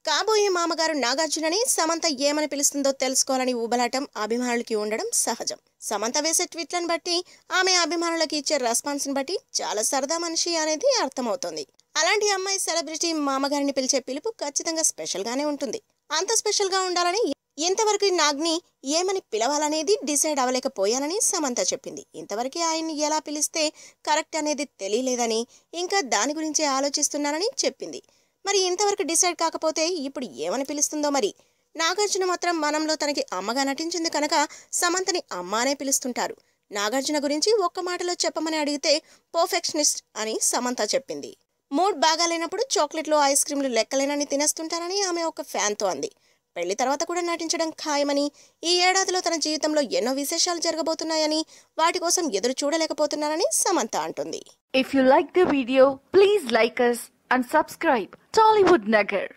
కాబోయే మామగారు నాగార్జునని సమంత ఏమని పిలుస్తుందో తెలుసుకోవాలని ఊబలాటం అభిమానులకి ఉండడం సహజం. సమంత వేసే ట్వీట్లను బట్టి, ఆమె అభిమానులకి ఇచ్చే రెస్పాన్స్ని బట్టి చాలా సరదా మనిషి అనేది అర్థమవుతోంది. అలాంటి అమ్మాయి సెలబ్రిటీ మామగారిని పిలిచే పిలుపు ఖచ్చితంగా స్పెషల్గానే ఉంటుంది. అంత స్పెషల్గా ఉండాలని ఇంతవరకు నాగ్ని ఏమని పిలవాలనేది డిసైడ్ అవ్వలేకపోయానని సమంత చెప్పింది. ఇంతవరకు ఆయన్ని ఎలా పిలిస్తే కరెక్ట్ అనేది తెలియలేదని, ఇంకా దాని గురించే ఆలోచిస్తున్నానని చెప్పింది. మరి ఇంతవరకు డిసైడ్ కాకపోతే ఇప్పుడు ఏమని పిలుస్తుందో మరి. నాగార్జున మాత్రం మనంలో తనకి అమ్మగా నటించింది కనుక సమంతని అమ్మ అనే పిలుస్తుంటారు. నాగార్జున గురించి ఒక్క మాటలో చెప్పమని అడిగితే పర్ఫెక్షనిస్ట్ అని సమంత చెప్పింది. మూడ్ బాగాలేనప్పుడు చాక్లెట్లు, ఐస్ క్రీమ్లు లెక్కలేనని తినేస్తుంటారని ఆమె ఒక ఫ్యాన్తో అంది. పెళ్లి తర్వాత కూడా నటించడం ఖాయమని, ఈ ఏడాదిలో తన జీవితంలో ఎన్నో విశేషాలు జరగబోతున్నాయని, వాటి కోసం ఎదురు చూడలేకపోతున్నారని సమంత అంటుంది. If you like the video, please like us and subscribe Tollywood Nagar.